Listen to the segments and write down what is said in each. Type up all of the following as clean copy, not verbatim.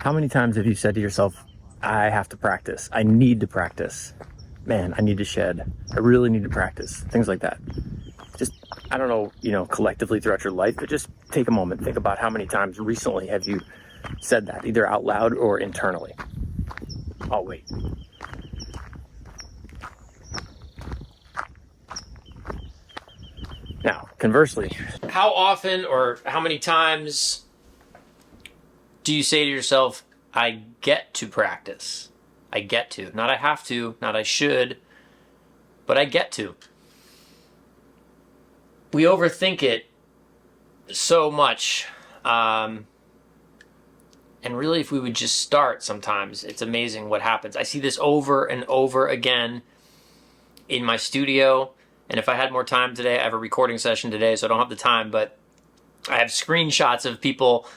How many times have you said to yourself, I have to practice. I need to practice. Man, I need to shed. I really need to practice. Things like that. Just, I don't know, collectively throughout your life, but just take a moment. Think about how many times recently have you said that, either out loud or internally. Oh, wait. Now, conversely, how often or how many times do you say to yourself, I get to practice? I get to. Not I have to, not I should, but I get to. We overthink it so much. And really, if we would just start sometimes, it's amazing what happens. I see this over and over again in my studio. And if I had more time today, I have a recording session today, so I don't have the time, but I have screenshots of people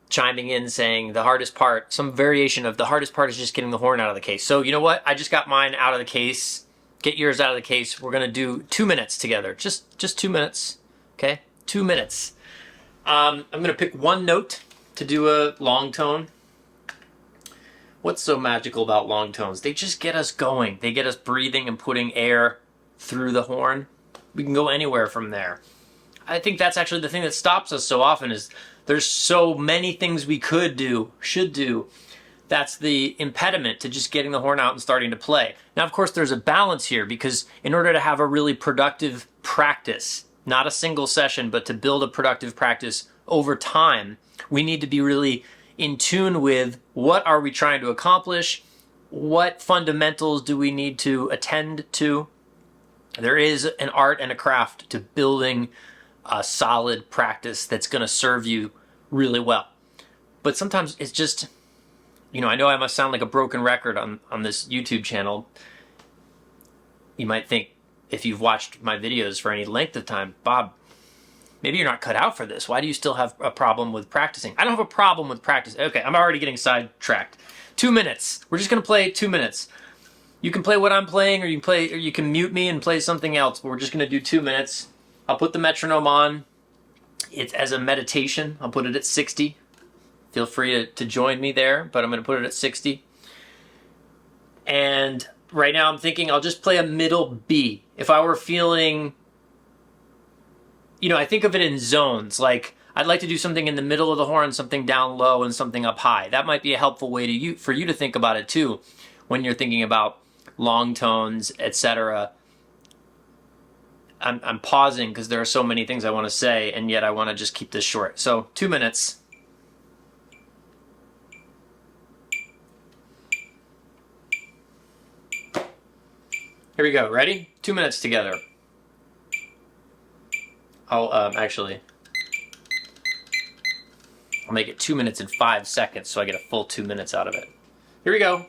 chiming in saying the hardest part, some variation of the hardest part is just getting the horn out of the case. So you know what? I just got mine out of the case. Get yours out of the case. We're going to do 2 minutes together. Just 2 minutes. Okay? 2 minutes. I'm going to pick one note to do a long tone. What's so magical about long tones? They just get us going. They get us breathing and putting air through the horn. We can go anywhere from there. I think that's actually the thing that stops us so often is there's so many things we could do, should do. That's the impediment to just getting the horn out and starting to play. Now, of course, there's a balance here because in order to have a really productive practice, not a single session, but to build a productive practice over time, we need to be really in tune with what are we trying to accomplish, what fundamentals do we need to attend to. There is an art and a craft to building a solid practice that's going to serve you really well. But sometimes it's just, I know I must sound like a broken record on this YouTube channel. You might think, if you've watched my videos for any length of time, Bob, maybe you're not cut out for this. Why do you still have a problem with practicing? I don't have a problem with practice. Okay, I'm already getting sidetracked. 2 minutes. We're just going to play 2 minutes. You can play what I'm playing, or you can mute me and play something else, but we're just going to do 2 minutes. I'll put the metronome on. It's as a meditation. I'll put it at 60. Feel free to join me there, but I'm going to put it at 60. And right now I'm thinking I'll just play a middle B. If I were feeling, I think of it in zones. Like I'd like to do something in the middle of the horn, something down low, and something up high. That might be a helpful way for you to think about it too when you're thinking about long tones, etc. I'm pausing because there are so many things I want to say, and yet I want to just keep this short. So 2 minutes. Here we go. Ready? 2 minutes together. I'll make it 2 minutes and 5 seconds so I get a full 2 minutes out of it. Here we go.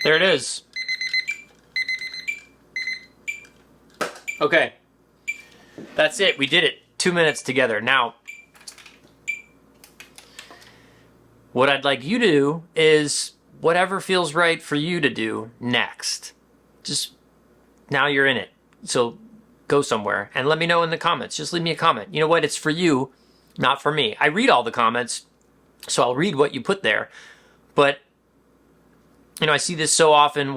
There it is. Okay. That's it. We did it. 2 minutes together. Now, what I'd like you to do is whatever feels right for you to do next. Just now you're in it. So go somewhere and let me know in the comments. Just leave me a comment. You know what? It's for you, not for me. I read all the comments, so I'll read what you put there. But, I see this so often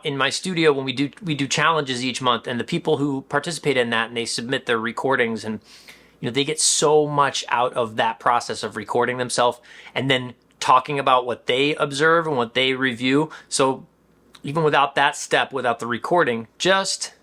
in my studio when we do challenges each month, and the people who participate in that and they submit their recordings, and they get so much out of that process of recording themselves and then talking about what they observe and what they review. So even without that step, without the recording, just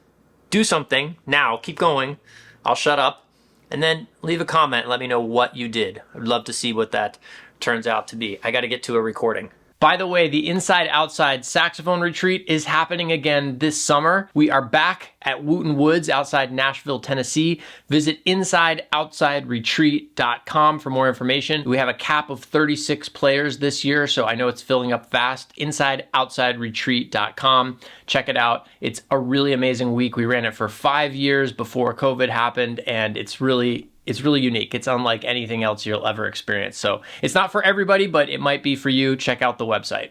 do something now. Keep going. I'll shut up, and then leave a comment and let me know what you did. I'd love to see what that turns out to be. I got to get to a recording. By the way, the Inside Outside Saxophone Retreat is happening again this summer. We are back at Wooten Woods outside Nashville, Tennessee. Visit InsideOutsideRetreat.com for more information. We have a cap of 36 players this year, so I know it's filling up fast. InsideOutsideRetreat.com. Check it out. It's a really amazing week. We ran it for 5 years before COVID happened, and it's really unique. It's unlike anything else you'll ever experience. So it's not for everybody, but it might be for you. Check out the website.